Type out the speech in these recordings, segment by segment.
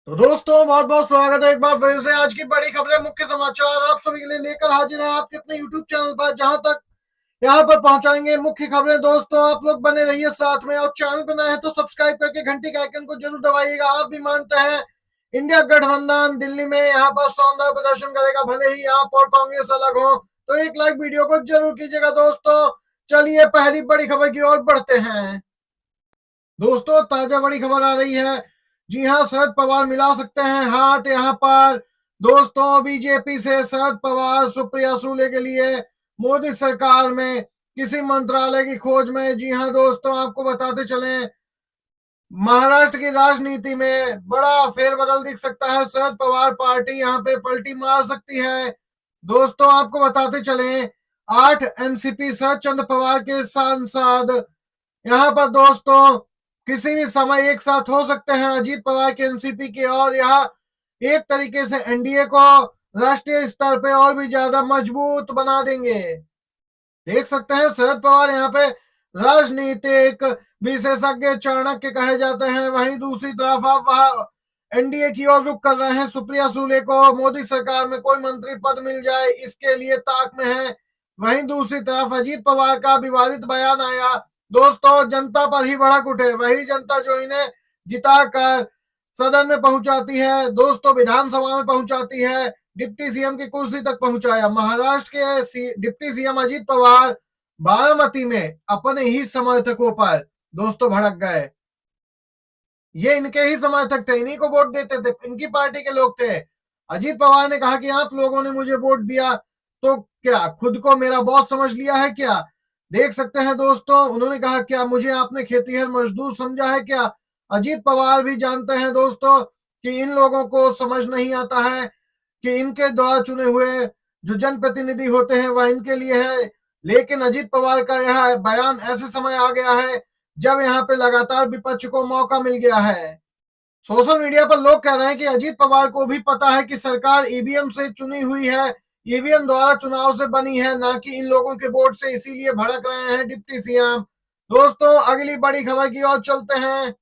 तो दोस्तों बहुत बहुत स्वागत है एक बार फिर से। आज की बड़ी खबरें, मुख्य समाचार आप सभी के लिए लेकर हाजिर हैं आपके अपने YouTube चैनल पर, जहां तक यहां पर पहुंचाएंगे मुख्य खबरें। दोस्तों आप लोग बने रहिए साथ में, और चैनल पर नए हैं तो सब्सक्राइब करके घंटी के आइकन को जरूर दबाइएगा। आप भी मानते हैं इंडिया गठबंधन दिल्ली में यहाँ पर शानदार प्रदर्शन करेगा, भले ही यहाँ पर कांग्रेस अलग हो, तो एक लाइक वीडियो को जरूर कीजिएगा। दोस्तों चलिए पहली बड़ी खबर की ओर बढ़ते हैं। दोस्तों ताजा बड़ी खबर आ रही है। जी हां, शरद पवार मिला सकते हैं हाथ यहाँ पर। दोस्तों बीजेपी से शरद पवार सुप्रिया सुले के लिए मोदी सरकार में किसी मंत्रालय की खोज में। जी हां दोस्तों, आपको बताते चले महाराष्ट्र की राजनीति में बड़ा फेरबदल दिख सकता है। शरद पवार पार्टी यहाँ पे पलटी मार सकती है। दोस्तों आपको बताते चले 8 एनसीपी शरद चंद्र पवार के सांसद यहाँ पर दोस्तों किसी भी समय एक साथ हो सकते हैं अजीत पवार के एनसीपी के, और यहाँ एक तरीके से एनडीए को राष्ट्रीय स्तर पे और भी ज्यादा मजबूत बना देंगे। देख सकते हैं शरद पवार यहाँ पे राजनीतिक विशेषज्ञ चाणक्य कहे जाते हैं। वहीं दूसरी तरफ आप वहां एनडीए की ओर रुख कर रहे हैं। सुप्रिया सुले को मोदी सरकार में कोई मंत्री पद मिल जाए इसके लिए ताक में है। वहीं दूसरी तरफ अजीत पवार का विवादित बयान आया। दोस्तों जनता पर ही भड़क उठे, वही जनता जो इन्हें जिताकर सदन में पहुंचाती है, दोस्तों विधानसभा में पहुंचाती है, डिप्टी सीएम की कुर्सी तक पहुंचाया। महाराष्ट्र के डिप्टी सीएम अजीत पवार बारामती में अपने ही समर्थकों पर दोस्तों भड़क गए। ये इनके ही समर्थक थे, इन्हीं को वोट देते थे, इनकी पार्टी के लोग थे। अजीत पवार ने कहा कि आप लोगों ने मुझे वोट दिया तो क्या खुद को मेरा बॉस समझ लिया है क्या? देख सकते हैं दोस्तों, उन्होंने कहा क्या मुझे आपने खेतीहर मजदूर समझा है क्या? अजीत पवार भी जानते हैं दोस्तों कि इन लोगों को समझ नहीं आता है कि इनके द्वारा चुने हुए जो जनप्रतिनिधि होते हैं वह इनके लिए है। लेकिन अजीत पवार का यह बयान ऐसे समय आ गया है जब यहाँ पे लगातार विपक्ष को मौका मिल गया है। सोशल मीडिया पर लोग कह रहे हैं कि अजीत पवार को भी पता है कि सरकार ईवीएम से चुनी हुई है, ईवीएम द्वारा चुनाव से बनी है, ना कि इन लोगों के वोट से, इसीलिए भड़क रहे हैं डिप्टी सीएम। दोस्तों अगली बड़ी खबर की ओर चलते हैं।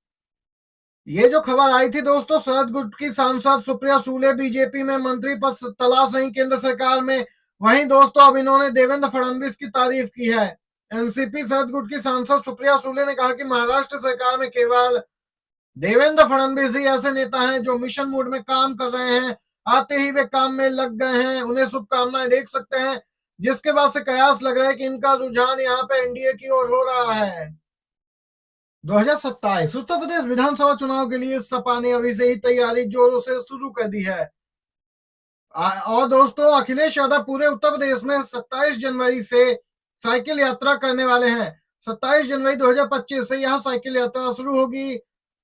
ये जो खबर आई थी दोस्तों, शरद गुट की सांसद सुप्रिया सुले बीजेपी में मंत्री पद तलाश रही केंद्र सरकार में। वहीं दोस्तों अब इन्होंने देवेंद्र फडणवीस की तारीफ की है। एनसीपी शरद गुट की सांसद सुप्रिया सुले ने कहा कि महाराष्ट्र सरकार में केवल देवेंद्र फडणवीस ही ऐसे नेता हैं जो मिशन मोड में काम कर रहे हैं, आते ही वे काम में लग गए हैं, उन्हें शुभकामनाएं। देख सकते हैं जिसके बाद से कयास लग रहा है कि इनका रुझान यहाँ पे एनडीए की ओर हो रहा है। 2027 उत्तर प्रदेश विधानसभा चुनाव के लिए सपा ने अभी से ही तैयारी जोरों से शुरू कर दी है। और दोस्तों अखिलेश यादव पूरे उत्तर प्रदेश में 27 जनवरी से साइकिल यात्रा करने वाले हैं। 27 जनवरी 2025 से यहाँ साइकिल यात्रा शुरू होगी।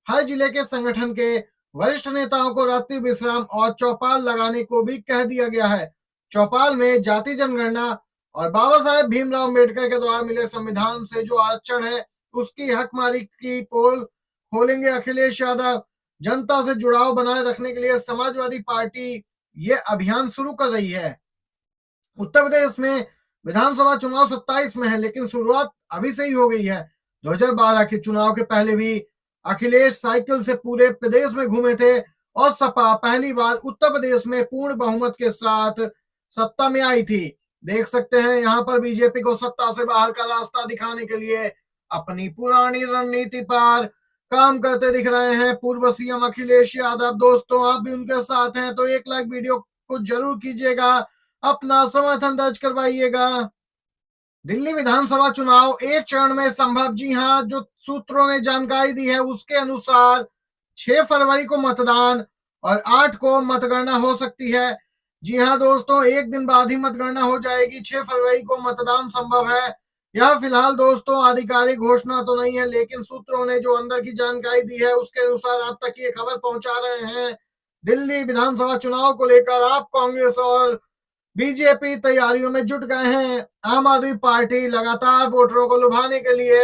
हर जिले के संगठन के वरिष्ठ नेताओं को रात्रि विश्राम और चौपाल लगाने को भी कह दिया गया है। चौपाल में जाति जनगणना और बाबा साहेब भीमराव अम्बेडकर के द्वारा मिले संविधान से जो आरक्षण है उसकी हकमारी की पोल खोलेंगे अखिलेश यादव। जनता से जुड़ाव बनाए रखने के लिए समाजवादी पार्टी ये अभियान शुरू कर रही है। उत्तर प्रदेश में विधानसभा चुनाव 27 में है, लेकिन शुरुआत अभी से ही हो गई है। 2012 के चुनाव के पहले भी अखिलेश साइकिल से पूरे प्रदेश में घूमे थे, और सपा पहली बार उत्तर प्रदेश में पूर्ण बहुमत के साथ सत्ता में आई थी। देख सकते हैं यहाँ पर बीजेपी को सत्ता से बाहर का रास्ता दिखाने के लिए अपनी पुरानी रणनीति पर काम करते दिख रहे हैं पूर्व सीएम अखिलेश यादव। दोस्तों आप भी उनके साथ हैं तो एक लाइक वीडियो को जरूर कीजिएगा, अपना समर्थन दर्ज करवाइएगा। दिल्ली विधानसभा चुनाव एक चरण में संभव। जी हां, जो सूत्रों ने जानकारी दी है उसके अनुसार 6 फरवरी को मतदान और 8 को मतगणना हो सकती है। जी हां दोस्तों, एक दिन बाद ही मतगणना हो जाएगी। 6 फरवरी को मतदान संभव है। यह फिलहाल दोस्तों आधिकारिक घोषणा तो नहीं है, लेकिन सूत्रों ने जो अंदर की जानकारी दी है उसके अनुसार आप तक ये खबर पहुंचा रहे हैं। दिल्ली विधानसभा चुनाव को लेकर आप कांग्रेस और बीजेपी तैयारियों में जुट गए हैं। आम आदमी पार्टी लगातार वोटरों को लुभाने के लिए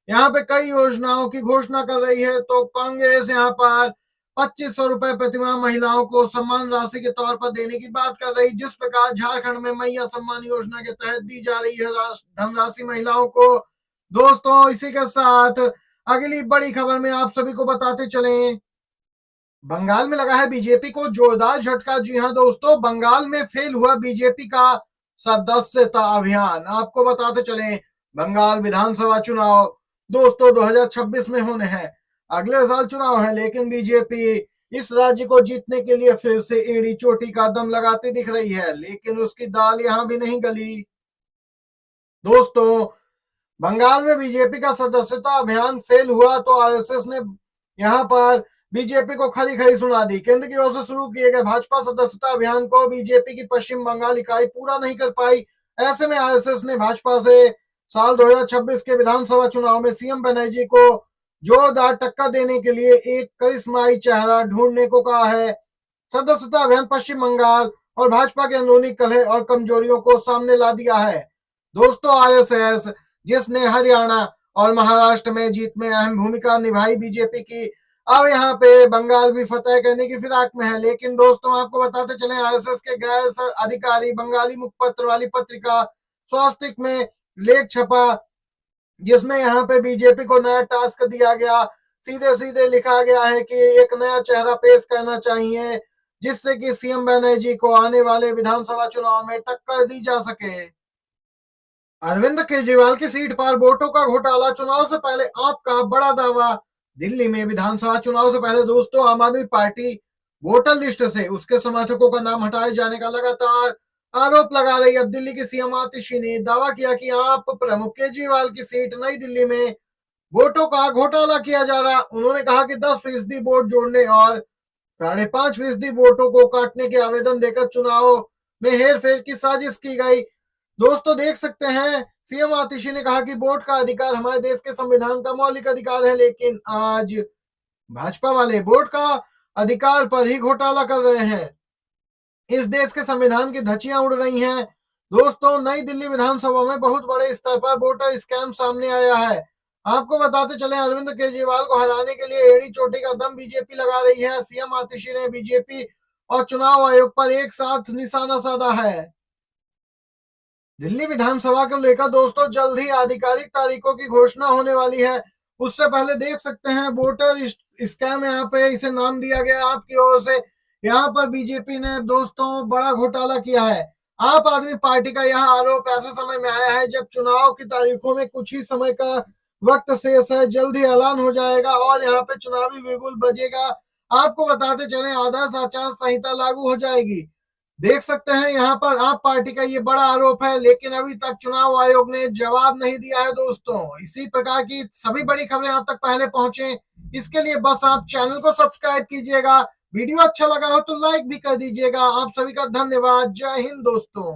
यहाँ पे कई योजनाओं की घोषणा कर रही है। तो कांग्रेस यहाँ पर 2500 रुपए प्रतिमाह महिलाओं को सम्मान राशि के तौर पर देने की बात कर रही। जिस प्रकार झारखंड में मैया सम्मान योजना के तहत दी जा रही है धनराशि महिलाओं को। दोस्तों इसी के साथ अगली बड़ी खबर में आप सभी को बताते चलें। बंगाल में लगा है बीजेपी को जोरदार झटका। जी हां दोस्तों, बंगाल में फेल हुआ बीजेपी का सदस्यता अभियान। आपको बताते चले, बंगाल विधानसभा चुनाव दोस्तों 2026 में होने हैं। अगले साल चुनाव है, लेकिन बीजेपी इस राज्य को जीतने के लिए फिर से एड़ी चोटी का दम लगाती दिख रही है, लेकिन उसकी दाल यहां भी नहीं गली। दोस्तों, बंगाल में बीजेपी का सदस्यता अभियान फेल हुआ तो आरएसएस ने यहां पर बीजेपी को खरी खरी सुना दी। केंद्र की ओर से शुरू किए गए भाजपा सदस्यता अभियान को बीजेपी की पश्चिम बंगाल इकाई पूरा नहीं कर पाई। ऐसे में आरएसएस ने भाजपा से साल 2026 के विधानसभा चुनाव में सीएम बनर्जी को जोरदार टक्कर देने के लिए एक करिश्माई चेहरा ढूंढने को कहा है। सदस्यता अभियान पश्चिम बंगाल और भाजपा के अंदरूनी कलह और कमजोरियों को सामने ला दिया है। दोस्तों, आरएसएस जिसने हरियाणा और महाराष्ट्र में जीत में अहम भूमिका निभाई बीजेपी की, अब यहाँ पे बंगाल भी फतेह करने की फिराक में है। लेकिन दोस्तों, आपको बताते चले, आरएसएस के गैर अधिकारी बंगाली मुखपत्र वाली पत्रिका स्वास्तिक में लेख छपा, जिसमें यहाँ पे बीजेपी को नया टास्क दिया गया। सीधे सीधे लिखा गया है कि एक नया चेहरा पेश करना चाहिए, जिससे कि सीएम बनर्जी को आने वाले विधानसभा चुनाव में टक्कर दी जा सके। अरविंद केजरीवाल की सीट पर वोटों का घोटाला, चुनाव से पहले आपका बड़ा दावा। दिल्ली में विधानसभा चुनाव से पहले दोस्तों, आम आदमी पार्टी वोटर लिस्ट से उसके समर्थकों का नाम हटाए जाने का लगातार आरोप लगा रही। अब दिल्ली की सीएम आतिशी ने दावा किया कि आप प्रमुख केजरीवाल की सीट नई दिल्ली में वोटों का घोटाला किया जा रहा। उन्होंने कहा कि 10% वोट जोड़ने और 5.5% वोटों को काटने के आवेदन देकर चुनाव में हेरफेर की साजिश की गई। दोस्तों, देख सकते हैं, सीएम आतिशी ने कहा कि वोट का अधिकार हमारे देश के संविधान का मौलिक अधिकार है, लेकिन आज भाजपा वाले वोट का अधिकार पर ही घोटाला कर रहे हैं। इस देश के संविधान की धज्जियां उड़ रही हैं। दोस्तों, नई दिल्ली विधानसभा में बहुत बड़े स्तर पर वोटर स्कैम सामने आया है। आपको बताते चले, अरविंद केजरीवाल को हराने के लिए एड़ी चोटी का दम बीजेपी लगा रही है। सीएम आतिशी ने बीजेपी और चुनाव आयोग पर एक साथ निशाना साधा है। दिल्ली विधानसभा को लेकर दोस्तों जल्द ही आधिकारिक तारीखों की घोषणा होने वाली है। उससे पहले देख सकते हैं, वोटर स्कैम यहाँ पे इसे नाम दिया गया आपकी ओर से। यहाँ पर बीजेपी ने दोस्तों बड़ा घोटाला किया है। आप आदमी पार्टी का यह आरोप ऐसे समय में आया है जब चुनाव की तारीखों में कुछ ही समय का वक्त शेष है। जल्द ही ऐलान हो जाएगा और यहाँ पे चुनावी बिगुल बजेगा। आपको बताते चले, आदर्श आचार संहिता लागू हो जाएगी। देख सकते हैं, यहाँ पर आप पार्टी का ये बड़ा आरोप है, लेकिन अभी तक चुनाव आयोग ने जवाब नहीं दिया है। दोस्तों, इसी प्रकार की सभी बड़ी खबरें आप तक पहले पहुंचे, इसके लिए बस आप चैनल को सब्सक्राइब कीजिएगा। वीडियो अच्छा लगा हो तो लाइक भी कर दीजिएगा। आप सभी का धन्यवाद। जय हिंद दोस्तों।